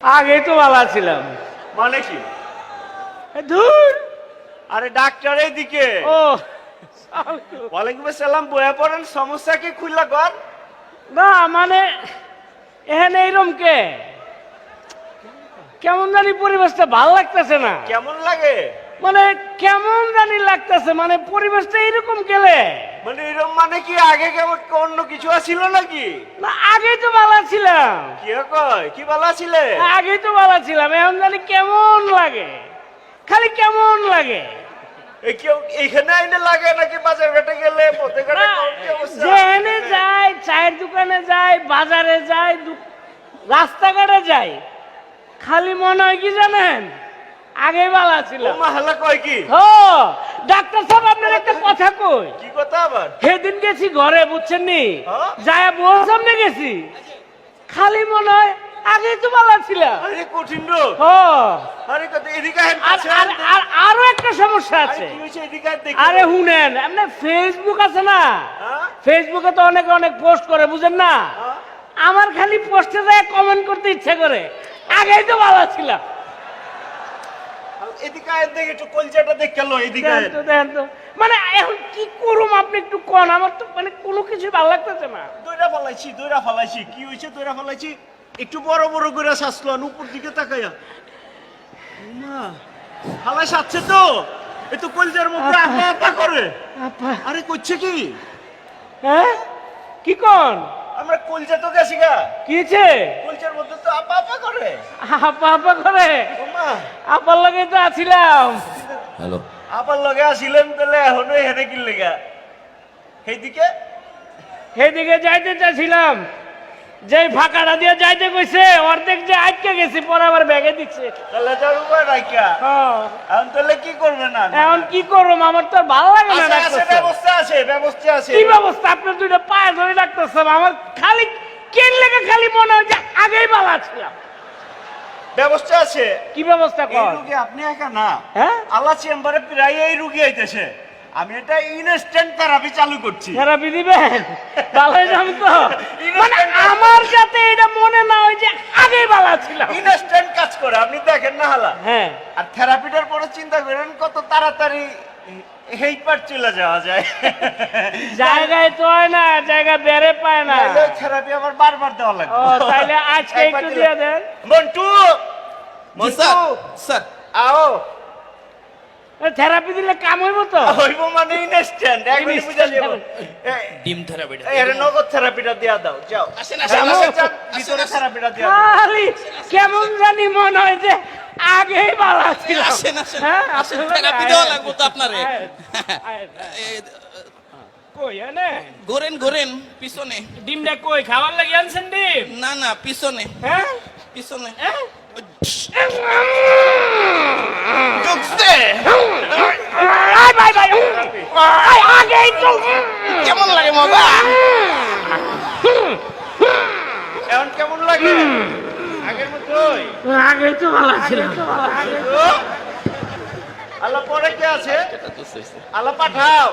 আগে তো ভালো ছিলাম। মানে কি? ধুর, আরে ডাক্তার এইদিকে। ও ওয়ালাইকুম আসসালাম, বয়া পড়েন, সমস্যা কি খুললা কর? না মানে এখানে এইরকম কেমন জানি পরিবেশটা ভালো লাগতেছে না। কেমন লাগে? মানে কেমন জানি লাগতেছে, মানে পরিবেশটা এরকম গেলে মানে এরকম মানে কি আগে কেমন অন্য কিছু আছিল নাকি? না, আগেই তো ভালো ছিলাম। কি কয় কি ভালো ছিলে? আগেই তো ভালো ছিলাম, এখন জানি কেমন লাগে, খালি কেমন লাগে। এই কেউ এখানে আইনে লাগে নাকি বাজার ঘাটে গেলে পথে ঘাটে কি অবস্থা? যেখানে যাই, চায়ের দোকানে যাই, বাজারে যাই, রাস্তাঘাটে যাই, খালি মনে হয় কি জানেন, আগে ভালো ছিল। ও মাহালা কয় কি? ও ডাক্তার সাহেব, আপনার একটা কথা কই। কি কথা আবার? সেদিন গেছি ঘরে, বুঝছেন নি, হ্যাঁ? যায় বউর সামনে গেছি, খালি মনে হয় আগে তো ভালো ছিল। আরে কঠিন রোগ। ও আরে কত এদিকে আহেন আর কাছে। আর আরো একটা সমস্যা আরে আছে। কি হইছে এদিকে আহেন দেখি। আরে শুনেন, আপনার ফেসবুক আছে না, হ্যাঁ? ফেসবুকে তো অনেকে অনেক পোস্ট করে, বুঝেন না, হ্যাঁ? আমার খালি পোস্টে যায় কমেন্ট করতে ইচ্ছা করে, আগেই তো ভালো ছিল। এদিকে আহেন দেখি, একটু কলজাটা দেখে লো এদিকে আহেন। দেখেন তো, মানে এখন কি করুম, আপনি একটু কোন, আমার তো মানে কোনো কিছু ভালো লাগতেছে না। দইরা ফালাইছি কি হইছে? দইরা ফালাইছি, একটু বড় বড় করে শ্বাসলো, উপর দিকে তাকাইয়া। মা ফালাই সাচ্ছে তো, এ তো কলজার মধ্যে আপা আপা করে। আপা, আরে কইছে কি? হ্যাঁ কি কোন? আমরা কলজা তো গেছি গা, কিছে কলজার মধ্যে তো আপা আপা করে। আপা আপা করে? ও মা, আপার লগে তো আছিলাম। হ্যালো, আপার লগে আসিলেন তাহলে এখনো হেনে কি লেগা? সেইদিকে সেদিকে যাইতে চাইছিলাম, যে ফাঁকাটা দিয়ে যাইতে কইছে, অর্ধেক যে আটকে গেছি, পরে আবার ব্যাগে দিচ্ছে। তাহলে যার উপর রাইকা হ্যাঁ, এখন তাহলে কি করবে না? এখন কি করবো, আমার তো আর ভালো লাগে না। আছে, আছে, ডাক্তার সাহেব। ব্যবস্থা আছে, ব্যবস্থা আছে। কি ব্যবস্থা? আপনার দুইটা পায়ে ধরে ডাক্তার সাহেব, আমার খালি কেন লেগে খালি মনে হয় যে আগেই ভালো ছিলাম। ব্যবস্থা আছে। কি ব্যবস্থা এই কর? রোগী আপনি একা না, হ্যাঁ, আল্লাহ চেম্বারে প্রায় এই রুগী আইতেছে। আমি এটা ইনস্ট্যান্ট থেরাপি চালু করছি। থেরাপি দিবেন? ভালো যাম তো, মানে আমার যাতে এটা মনে না হয় যে আগেই ভালো ছিলাম। ইনস্ট্যান্ট কাজ করে, আপনি দেখেন না হালা। হ্যাঁ, আর থেরাপিটার পরে চিন্তা করেন কত তাড়াতাড়ি এই পার চলে যাওয়া যায়। জায়গায় তো হয় না, জায়গা বেড়ে পায় না। থেরাপি আবার বারবার দেওয়া লাগবে। ও তাইলে আজকে একবার একটু দিলে- দিয়ে দেন। মন্টু, জি মন্টু, স্যার। আও। থেরাপি দিলে কাম হইব তো? হইব মানে ইনস্ট্যান্ট, একবারই বুঝা যাব। ডিম থেরাপিটা এর নগদ থেরাপিটা দিয়া দাও, যাও। আসেন, আসেন, যাও, আসেন, যাও, আসেন, ভিতরে আসেন। থেরাপিটা দিয়া দাও। খালি কেমন জানি মনে হয় যে আগেই ভালো ছিল। আসেন, আসেন, হ্যাঁ, আসেন, আসলে থেরাপি দেওয়া লাগবে তো আপনারে। কই এনে ঘোরেন ঘোরেন পিছনে। ডিমটা কই খাবার লাগি আনছেন ডিম? না না, পিছনে হ্যাঁ, পিছনে। হ্যাঁ? ঢুকছে। আয় ভাই ভাই, আয় আগেই তো। কেমন লাগে মজা? এখন কেমন লাগে? আগের মতোই। আগেই তো ভালো ছিল। আল্লাহ পরে কে আছে? আল্লাহ পাঠাও।